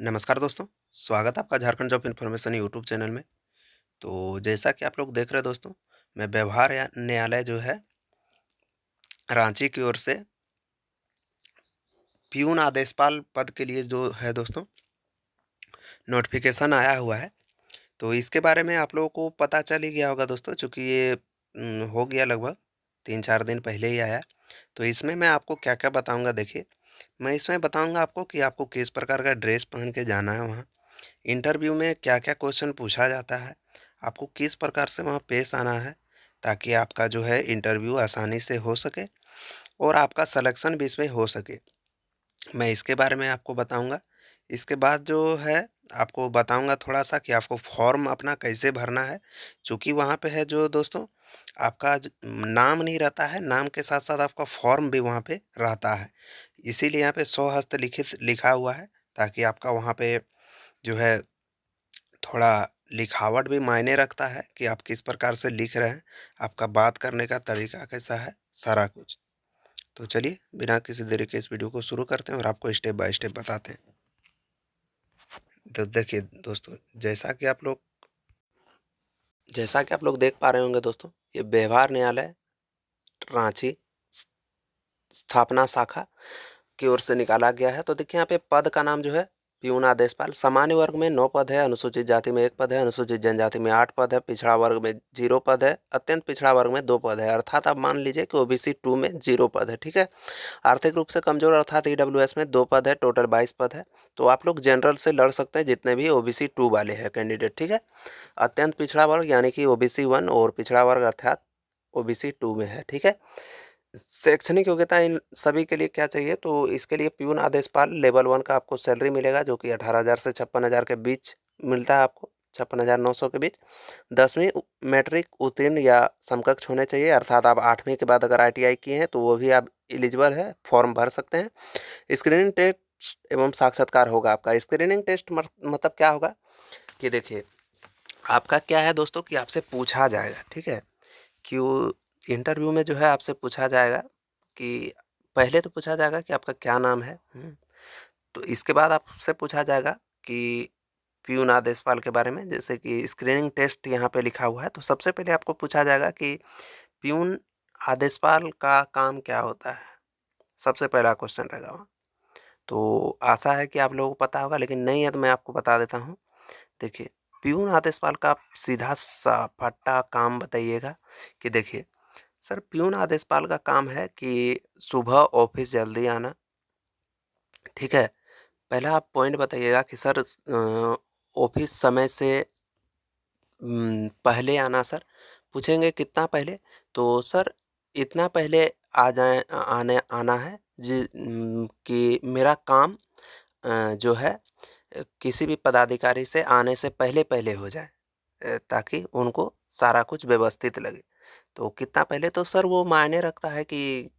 नमस्कार दोस्तों, स्वागत है आपका Jharkhand job information YouTube channel में। तो जैसा कि आप लोग देख रहे हैं दोस्तों, मैं व्यवहार या न्यायालय जो है रांची की ओर से पियून आदेशपाल पद के लिए जो है दोस्तों नोटिफ़िकेशन आया हुआ है। तो इसके बारे में आप लोगों को पता चल ही गया होगा दोस्तों, चूँकि ये हो गया लगभग 3-4 दिन पहले ही आया है। तो इसमें मैं आपको क्या-क्या बताऊँगा देखिए, मैं इसमें बताऊँगा आपको कि आपको किस प्रकार का ड्रेस पहन के जाना है वहाँ। इंटरव्यू में क्या-क्या क्वेश्चन पूछा जाता है, आपको किस प्रकार से वहाँ पेश आना है, ताकि आपका जो है इंटरव्यू आसानी से हो सके और आपका सिलेक्शन भी इसमें हो सके। मैं इसके बारे में आपको बताऊँगा। इसके बाद जो है आपको बताऊँगा थोड़ा-सा कि आपको फॉर्म अपना कैसे भरना है, चूँकि वहाँ पे है जो दोस्तों आपका नाम नहीं रहता है, नाम के साथ-साथ आपका फॉर्म भी वहाँ पे रहता है। इसीलिए यहाँ पे स्वहस्तलिखित लिखा हुआ है, ताकि आपका वहाँ पे जो है थोड़ा लिखावट भी मायने रखता है कि आप किस प्रकार से लिख रहे हैं, आपका बात करने का तरीका कैसा है, सारा कुछ। तो चलिए बिना किसी देरी के इस वीडियो को शुरू करते हैं और आपको स्टेप बाय स्टेप बताते हैं। तो देखिए दोस्तों, जैसा कि आप लोग देख पा रहे होंगे दोस्तों, ये व्यवहार न्यायालय रांची स स्थापना शाखा की ओर से निकाला गया है। तो देखिए यहाँ पे पद का नाम जो है पियून आदेशपाल। सामान्य वर्ग में 9 पद है, अनुसूचित जाति में 1 पद है, अनुसूचित जनजाति में 8 पद है, पिछड़ा वर्ग में 0 पद है, अत्यंत पिछड़ा वर्ग में 2 पद है। अर्थात आप मान लीजिए कि ओबीसी 2 में 0 पद है, ठीक है? आर्थिक रूप से कमजोर अर्थात ईडब्ल्यूएस में 2 पद है, टोटल 22 पद है। तो आप लोग जनरल से लड़ सकते हैं जितने भी ओबीसी 2 वाले हैं कैंडिडेट, ठीक है? अत्यंत पिछड़ा वर्ग यानी कि ओबीसी 1 और पिछड़ा वर्ग अर्थात ओबीसी 2 में है, ठीक है? शैक्षणिक योग्यता इन सभी के लिए क्या चाहिए? तो इसके लिए पियून आदेशपाल लेवल 1 का आपको सैलरी मिलेगा, जो कि 18,000 से 56,000 के बीच मिलता है आपको, 56,900 के बीच। 10वीं मैट्रिक उत्तीर्ण या समकक्ष होने चाहिए, अर्थात आप 8वीं के बाद अगर आईटीआई किए हैं तो वो भी आप एलिजिबल है, फॉर्म भर सकते हैं। स्क्रीनिंग टेस्ट एवं साक्षात्कार होगा आपका। स्क्रीनिंग टेस्ट मतलब क्या होगा कि देखिए, आपका क्या है दोस्तों कि आपसे पूछा जाएगा, ठीक है? कि वो इंटरव्यू में जो है आपसे पूछा जाएगा कि पहले तो पूछा जाएगा कि आपका क्या नाम है? तो इसके बाद आपसे पूछा जाएगा कि पियून आदेशपाल के बारे में, जैसे कि स्क्रीनिंग टेस्ट यहाँ पे लिखा हुआ है। तो सबसे पहले आपको पूछा जाएगा कि पियून आदेशपाल का काम क्या होता है? सबसे पहला क्वेश्चन रहेगा वहाँ। तो आशा है कि आप लोगों को पता होगा, लेकिन नहीं है तो मैं आपको बता देता हूँ। देखिए, पियून आदेशपाल का आप सीधा-सापटा काम बताइएगा कि देखिए सर, पियून आदेशपाल का काम है कि सुबह ऑफिस जल्दी आना, ठीक है? पहला आप पॉइंट बताइएगा कि सर ऑफिस समय से पहले आना सर। पूछेंगे कितना पहले? तो सर इतना पहले आ जाएँ, आने आना है कि मेरा काम जो है किसी भी पदाधिकारी से आने से पहले-पहले हो जाए, ताकि उनको सारा कुछ व्यवस्थित लगे। तो कितना पहले? तो सर वो मायने रखता है कि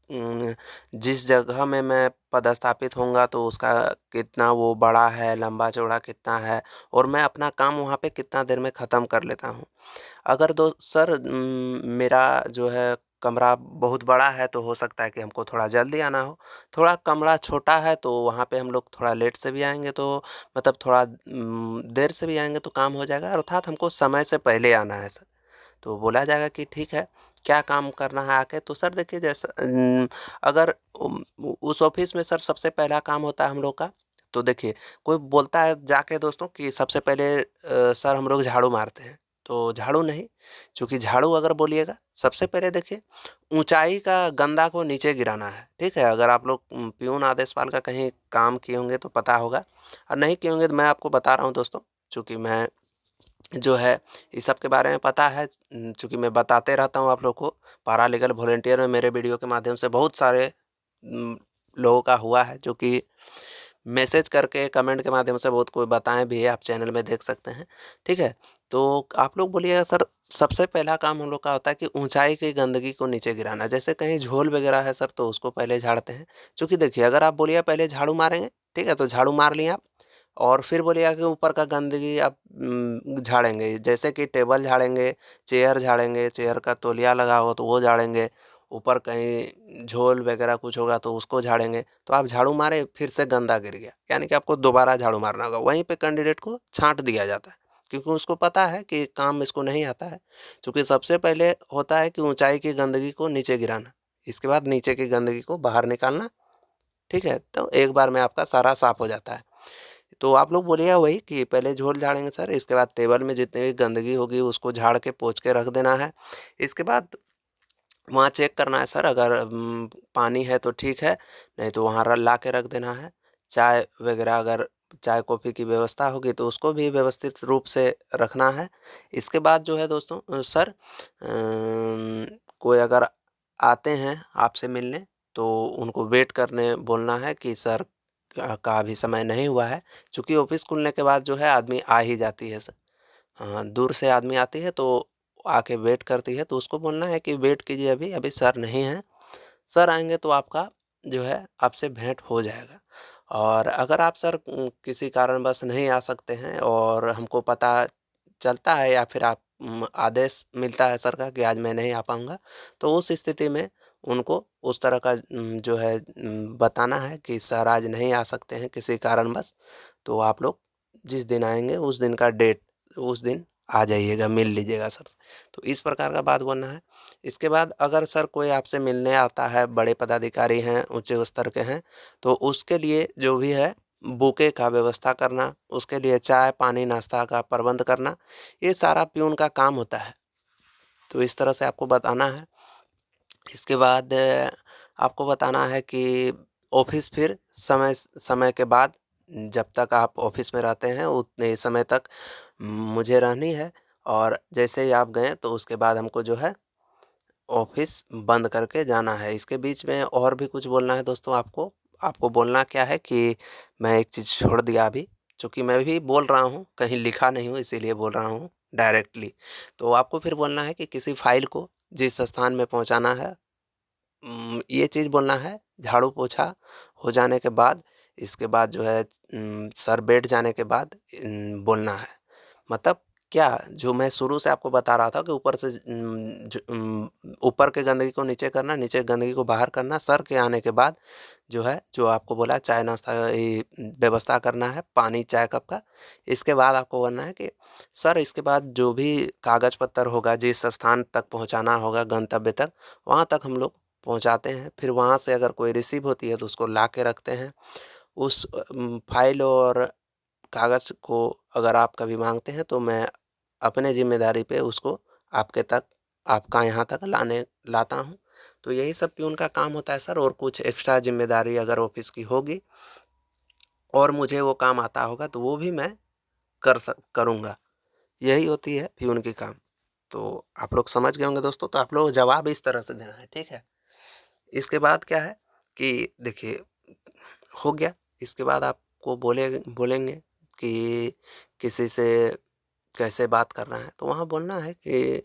जिस जगह में मैं पदस्थापित होऊँगा तो उसका कितना वो बड़ा है, लंबा-चौड़ा कितना है और मैं अपना काम वहाँ पे कितना देर में ख़त्म कर लेता हूँ। अगर दो सर मेरा जो है कमरा बहुत बड़ा है तो हो सकता है कि हमको थोड़ा जल्दी आना हो। थोड़ा कमरा छोटा है तो वहाँ पे हम लोग थोड़ा लेट से भी आएँगे, तो मतलब थोड़ा देर से भी आएँगे तो काम हो जाएगा, अर्थात हमको समय से पहले आना है सर। तो बोला जाएगा कि ठीक है, क्या काम करना है आके? तो सर देखिए जैसा अगर उस ऑफ़िस में सर सबसे पहला काम होता है हम लोग का, तो देखिए कोई बोलता है जाके दोस्तों कि सबसे पहले सर हम लोग झाड़ू मारते हैं, तो झाड़ू नहीं, चूँकि झाड़ू अगर बोलिएगा, सबसे पहले देखिए ऊँचाई का गंदा को नीचे गिराना है, ठीक है? अगर आप लोग पियून आदेशपाल का कहीं काम किए होंगे तो पता होगा, और नहीं किए होंगे तो मैं आपको बता रहा हूँ दोस्तों, चूँकि मैं जो है इस सब के बारे में पता है, चूँकि मैं बताते रहता हूँ आप लोग को। पैरा लीगल वॉलंटियर में मेरे वीडियो के माध्यम से बहुत सारे लोगों का हुआ है, जो कि मैसेज करके कमेंट के माध्यम से बहुत कोई बताएँ भी है, आप चैनल में देख सकते हैं, ठीक है? तो आप लोग बोलिएगा सर सबसे पहला काम हम लोग का होता है कि ऊँचाई की गंदगी को नीचे गिराना। जैसे कहीं झोल वगैरह है सर तो उसको पहले झाड़ते हैं। चूँकि देखिए अगर आप बोलिए पहले झाड़ू मारेंगे, ठीक है? तो झाड़ू मार लिए आप और फिर बोलिएगा कि ऊपर का गंदगी आप झाड़ेंगे। जैसे कि टेबल झाड़ेंगे, चेयर का तौलिया लगा हो तो वो झाड़ेंगे ऊपर कहीं झोल वगैरह कुछ होगा तो उसको झाड़ेंगे, तो आप झाड़ू मारे फिर से गंदा गिर गया, यानी कि आपको दोबारा झाड़ू मारना होगा। वहीं पे कैंडिडेट को छाँट दिया जाता है, क्योंकि उसको पता है कि काम इसको नहीं आता है। चूँकि सबसे पहले होता है कि ऊँचाई की गंदगी को नीचे गिराना, इसके बाद नीचे की गंदगी को बाहर निकालना, ठीक है? तो एक बार में आपका सारा साफ हो जाता है। तो आप लोग बोलिएगा वही कि पहले झोल झाड़ेंगे सर, इसके बाद टेबल में जितनी भी गंदगी होगी उसको झाड़ के पोंछ के रख देना है। इसके बाद वहाँ चेक करना है सर, अगर पानी है तो ठीक है, नहीं तो वहाँ ला के रख देना है। चाय वगैरह अगर चाय-कॉफ़ी की व्यवस्था होगी तो उसको भी व्यवस्थित रूप से रखना है। इसके बाद जो है दोस्तों सर कोई अगर आते हैं आपसे मिलने तो उनको वेट करने बोलना है कि सर का अभी समय नहीं हुआ है। चूँकि ऑफ़िस खुलने के बाद जो है आदमी आ ही जाती है हाँ, दूर से आदमी आती है तो आके वेट करती है, तो उसको बोलना है कि वेट कीजिए अभी, अभी सर नहीं हैं। सर आएँगे तो आपका जो है आपसे भेंट हो जाएगा। और अगर आप सर किसी कारणवश नहीं आ सकते हैं और हमको पता चलता है या फिर आप आदेश मिलता है सर का कि आज मैं नहीं आ पाऊँगा, तो उस स्थिति में उनको उस तरह का जो है बताना है कि सर आज नहीं आ सकते हैं किसी कारणवश, तो आप लोग जिस दिन आएँगे उस दिन का डेट उस दिन आ जाइएगा, मिल लीजिएगा सर से। तो इस प्रकार का बात बोलना है। इसके बाद अगर सर कोई आपसे मिलने आता है, बड़े पदाधिकारी हैं, उच्च स्तर के हैं, तो उसके लिए जो भी है बुके का व्यवस्था करना, उसके लिए चाय, पानी, नाश्ता का प्रबंध करना, ये सारा पियून का काम होता है। तो इस तरह से आपको बताना है। इसके बाद आपको बताना है कि ऑफ़िस फिर समय समय के बाद जब तक आप ऑफ़िस में रहते हैं उतने समय तक मुझे रहनी है, और जैसे ही आप गए तो उसके बाद हमको जो है ऑफ़िस बंद करके जाना है। इसके बीच में और भी कुछ बोलना है दोस्तों आपको। आपको बोलना क्या है कि मैं एक चीज़ छोड़ दिया अभी, चूँकि मैं भी बोल रहा हूँ, कहीं लिखा नहीं हूँ इसीलिए बोल रहा हूँ डायरेक्टली। तो आपको फिर बोलना है कि किसी फ़ाइल को जिस स्थान में पहुँचाना है ये चीज़ बोलना है, झाड़ू-पोछा हो जाने के बाद, इसके बाद जो है सर बैठ जाने के बाद बोलना है। मतलब क्या, जो मैं शुरू से आपको बता रहा था कि ऊपर से ऊपर के गंदगी को नीचे करना, नीचे की गंदगी को बाहर करना, सर के आने के बाद जो है, जो आपको बोला चाय-नाश्ता व्यवस्था करना है, पानी चाय कप का। इसके बाद आपको बोलना है कि सर इसके बाद जो भी कागज़-पत्तर होगा, जिस स्थान तक पहुँचाना होगा गंतव्य तक, वहाँ तक हम लोग पहुँचाते हैं। फिर वहाँ से अगर कोई रिसीव होती है तो उसको ला के रखते हैं। उस फ़ाइल और कागज़ को अगर आप कभी माँगते हैं तो मैं अपने ज़िम्मेदारी पे उसको आपके तक आपका यहाँ तक लाता हूँ। तो यही सब पियून का काम होता है सर, और कुछ एक्स्ट्रा ज़िम्मेदारी अगर ऑफ़िस की होगी और मुझे वो काम आता होगा तो वो भी मैं करूँगा। यही होती है पियून की काम। तो आप लोग समझ गए होंगे दोस्तों, तो आप लोग जवाब इस तरह से देना है, ठीक है? इसके बाद क्या है कि देखिए हो गया, इसके बाद आपको बोलेंगे कि किसी से कैसे बात करना है, तो वहाँ बोलना है कि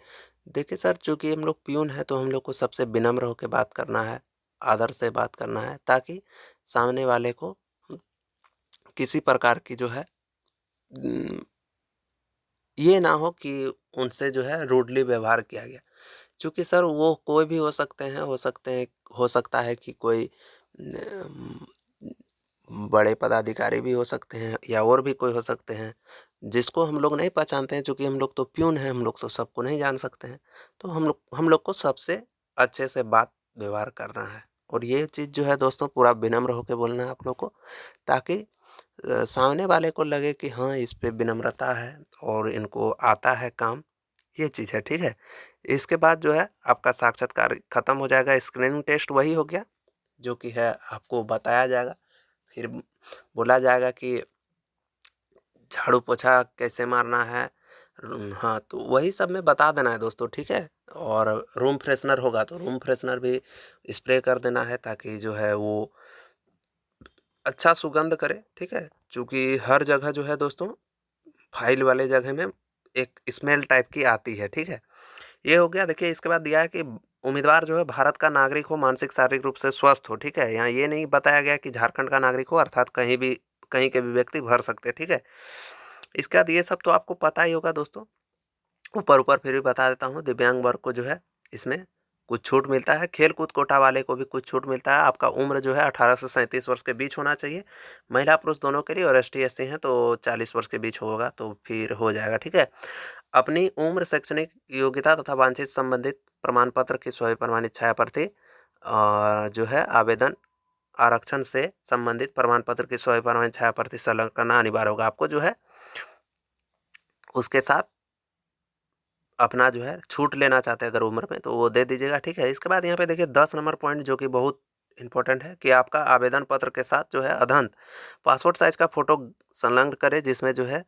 देखिए सर, चूँकि हम लोग पियून हैं तो हम लोग को सबसे विनम्र होके बात करना है, आदर से बात करना है, ताकि सामने वाले को किसी प्रकार की जो है उम, ये ना हो कि उनसे जो है रूडली व्यवहार किया गया। चूँकि सर वो कोई भी हो सकते हैं, हो सकता है कि कोई न बड़े पदाधिकारी भी हो सकते हैं या और भी कोई हो सकते हैं, जिसको हम लोग नहीं पहचानते हैं, चूँकि हम लोग तो प्यून हैं, हम लोग तो सबको नहीं जान सकते हैं। तो हम लोग को सबसे अच्छे से बात व्यवहार करना है, और ये चीज़ जो है दोस्तों पूरा विनम्र होके बोलना है आप लोग को, ताकि सामने वाले को लगे कि हाँ, इस पे विनम्रता है और इनको आता है काम, ये चीज़ है, ठीक है? इसके बाद जो है आपका साक्षात्कार खत्म हो जाएगा, स्क्रीनिंग टेस्ट वही हो गया, जो कि है आपको बताया जाएगा। फिर बोला जाएगा कि झाड़ू-पोछा कैसे मारना है। हाँ, तो वही सब में बता देना है दोस्तों, ठीक है? और रूम फ्रेशनर होगा तो रूम फ्रेशनर भी स्प्रे कर देना है, ताकि जो है वो अच्छा सुगंध करे, ठीक है? चूँकि हर जगह जो है दोस्तों फाइल वाले जगह में एक स्मेल टाइप की आती है, ठीक है? ये हो गया। देखिए इसके बाद दिया है कि उम्मीदवार जो है भारत का नागरिक हो, मानसिक शारीरिक रूप से स्वस्थ हो, ठीक है? यहाँ ये नहीं बताया गया कि झारखंड का नागरिक हो, अर्थात कहीं के भी व्यक्ति भर सकते हैं, ठीक है? इसके बाद ये सब तो आपको पता ही होगा दोस्तों। ऊपर-ऊपर फिर भी बता देता हूँ, दिव्यांग वर्ग को जो है इसमें कुछ छूट मिलता है। खेल-कूद कोटा वाले को भी कुछ छूट मिलता है। आपका उम्र जो है 18 से 37 वर्ष के बीच होना चाहिए, महिला पुरुष दोनों के लिए, और एसटी-एससी हैं तो 40 वर्ष के बीच होगा तो फिर हो जाएगा, ठीक है। अपनी उम्र, शैक्षणिक योग्यता तथा वांछित संबंधित प्रमाण पत्र की स्व प्रमाणित छाया प्रति जो है आवेदन आरक्षण से संबंधित प्रमाण पत्र की स्व प्रमाणित छाया प्रति संलग्न करना अनिवार्य होगा। आपको जो है उसके साथ अपना जो है छूट लेना चाहते हैं अगर उम्र में, तो वो दे दीजिएगा, ठीक है। इसके बाद यहाँ पे देखिए 10 नंबर पॉइंट जो कि बहुत इम्पोर्टेंट है कि आपका आवेदन पत्र के साथ जो है अदंत पासपोर्ट साइज का फोटो संलग्न करें, जिसमें जो है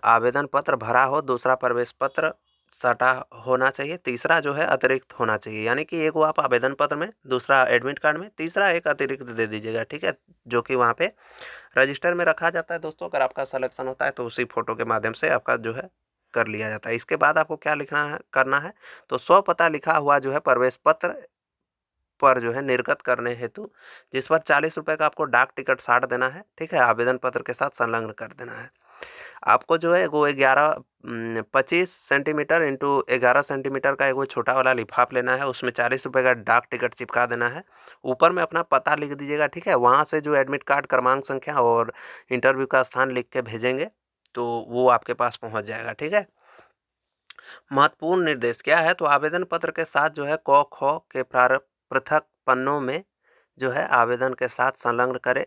आवेदन पत्र भरा हो, दूसरा प्रवेश पत्र सटा होना चाहिए, तीसरा जो है अतिरिक्त होना चाहिए। यानी कि एक वो आप आवेदन पत्र में, दूसरा एडमिट कार्ड में, तीसरा एक अतिरिक्त दे दीजिएगा, ठीक है, जो कि वहाँ पे रजिस्टर में रखा जाता है दोस्तों। अगर आपका सिलेक्शन होता है तो उसी फोटो के माध्यम से आपका जो है कर लिया जाता है। इसके बाद आपको क्या लिखना है, करना है, तो स्वपता लिखा हुआ जो है प्रवेश पत्र पर जो है निर्गत करने हेतु, जिस पर 40 रुपए का आपको डाक टिकट साट देना है, ठीक है, आवेदन पत्र के साथ संलग्न कर देना है। आपको जो है वो 25 सेंटीमीटर इंटू 11 सेंटीमीटर का एक वो छोटा वाला लिफाफ लेना है, उसमें 40 रुपए का डाक टिकट चिपका देना है। ऊपर में अपना पता लिख दीजिएगा, ठीक है। वहाँ से जो एडमिट कार्ड, क्रमांक संख्या और इंटरव्यू का स्थान लिख के भेजेंगे तो वो आपके पास पहुँच जाएगा, ठीक है। महत्वपूर्ण निर्देश क्या है, तो आवेदन पत्र के साथ जो है क, ख के पृथक पन्नों में जो है आवेदन के साथ संलग्न करें।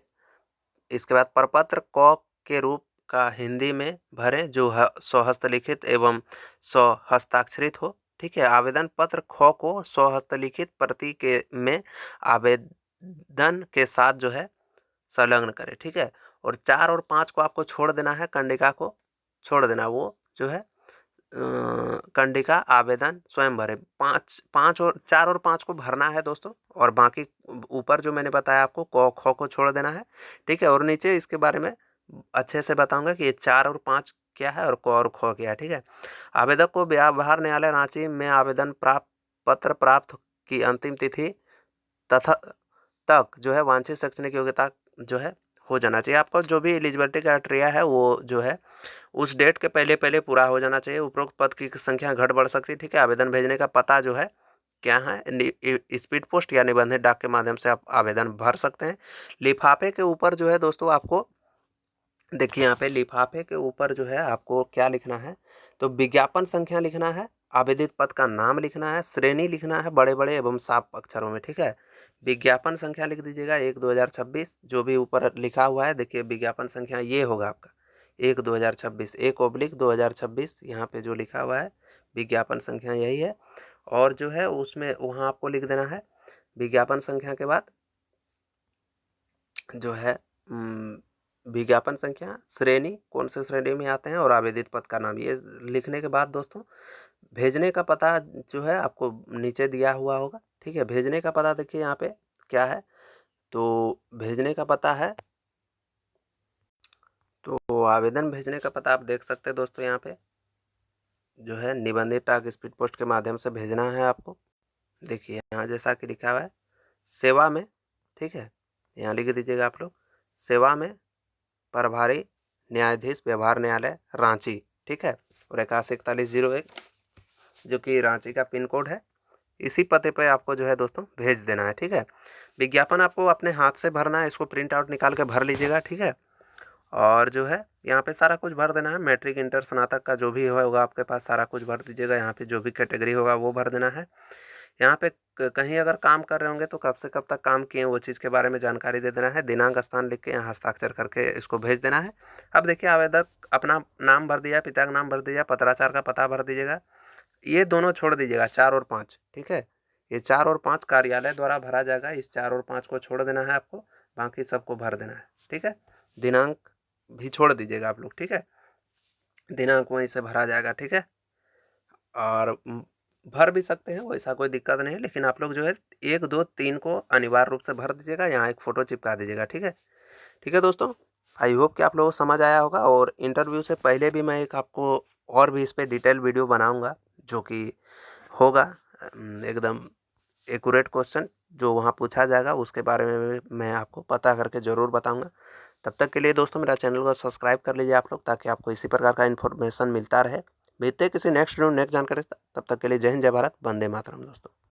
इसके बाद प्रपत्र क के रूप का हिंदी में भरें, जो स्वहस्तलिखित एवं स्वहस्ताक्षरित हो, ठीक है। आवेदन पत्र ख को स्वहस्तलिखित प्रति के में आवेदन के साथ जो है संलग्न करें, ठीक है। और 4 और 5 को आपको छोड़ देना है, कंडिका को छोड़ देना, वो जो है कंडिका आवेदन स्वयं भरें। 5 और 4 और 5 को भरना है दोस्तों, और बाकी ऊपर जो मैंने बताया आपको क, ख को छोड़ देना है, ठीक है। और नीचे इसके बारे में अच्छे से बताऊंगा कि ये 4 और 5 क्या है और क और ख क्या है, ठीक है। आवेदक को व्यवहार न्यायालय रांची में आवेदन पत्र प्राप्त की अंतिम तिथि तथा तक जो है वांछित शैक्षणिक योग्यता जो है हो जाना चाहिए। आपका जो भी एलिजिबिलिटी क्राइटेरिया है वो जो है उस डेट के पहले पूरा हो जाना चाहिए। उपरोक्त पद की संख्या घट बढ़ सकती है, ठीक है। आवेदन भेजने का पता जो है क्या है, स्पीड पोस्ट या निबंधित डाक के माध्यम से आप आवेदन भर सकते हैं। लिफाफे के ऊपर जो है दोस्तों आपको देखिए, यहाँ पे लिफाफे के ऊपर जो है आपको क्या लिखना है, तो विज्ञापन संख्या लिखना है, आवेदित पद का नाम लिखना है, श्रेणी लिखना है बड़े बड़े एवं साफ अक्षरों में, ठीक है। विज्ञापन संख्या लिख दीजिएगा 1/2026, जो भी ऊपर लिखा हुआ है देखिए विज्ञापन संख्या ये होगा आपका 1/2026, 1/2026 यहाँ पे जो लिखा हुआ है विज्ञापन संख्या यही है। और जो है उसमें वहाँ आपको लिख देना है विज्ञापन संख्या के बाद जो है विज्ञापन संख्या, श्रेणी, कौन से श्रेणी में आते हैं, और आवेदित पद का नाम। ये लिखने के बाद दोस्तों भेजने का पता जो है आपको नीचे दिया हुआ होगा, ठीक है। भेजने का पता देखिए यहाँ पे क्या है, तो भेजने का पता है, तो आवेदन भेजने का पता आप देख सकते हैं दोस्तों, यहाँ पे जो है निबंधित डाक स्पीड पोस्ट के माध्यम से भेजना है आपको। देखिए यहाँ जैसा कि लिखा हुआ है सेवा में, ठीक है, यहाँ लिख दीजिएगा आप लोग सेवा में प्रभारी न्यायाधीश व्यवहार न्यायालय रांची, ठीक है, और 814101 जो कि रांची का पिन कोड है। इसी पते पे आपको जो है दोस्तों भेज देना है, ठीक है। विज्ञापन आपको अपने हाथ से भरना है, इसको प्रिंट आउट निकाल के भर लीजिएगा, ठीक है। और जो है यहाँ पे सारा कुछ भर देना है, मैट्रिक, इंटर, स्नातक का जो भी होगा आपके पास सारा कुछ भर दीजिएगा। यहाँ पे जो भी कैटेगरी होगा वो भर देना है। यहाँ पे कहीं अगर काम कर रहे होंगे तो कब से कब तक काम किए वो चीज़ के बारे में जानकारी दे देना है। दिनांक, स्थान लिख के यहाँ हस्ताक्षर करके इसको भेज देना है। अब देखिए आवेदक अपना नाम भर दिया, पिता का नाम भर दिया, पत्राचार का पता भर दीजिएगा। ये दोनों छोड़ दीजिएगा 4 और 5, ठीक है। ये 4 और 5 कार्यालय द्वारा भरा जाएगा, इस 4 और 5 को छोड़ देना है आपको, बाकी सबको भर देना है, ठीक है। दिनांक भी छोड़ दीजिएगा आप लोग, ठीक है, दिनांक वहीं से भरा जाएगा, ठीक है। और भर भी सकते हैं, वैसा कोई दिक्कत नहीं है, लेकिन आप लोग जो है 1, 2, 3 को अनिवार्य रूप से भर दीजिएगा, यहाँ एक फ़ोटो चिपका दीजिएगा, ठीक है। ठीक है दोस्तों, आई होप कि आप लोगों को समझ आया होगा। और इंटरव्यू से पहले भी मैं एक आपको और भी इस पर डिटेल वीडियो बनाऊँगा, जो कि होगा एकदम एक्यूरेट क्वेश्चन जो वहाँ पूछा जाएगा, उसके बारे में मैं आपको पता करके ज़रूर बताऊँगा। तब तक के लिए दोस्तों मेरा चैनल को सब्सक्राइब कर लीजिए आप लोग, ताकि आपको इसी प्रकार का इन्फॉर्मेशन मिलता रहे। मिलते हैं किसी नेक्स्ट वीडियो नेक्स्ट जानकारी से, तब तक के लिए जय हिंद, जय भारत, वंदे मातरम दोस्तों।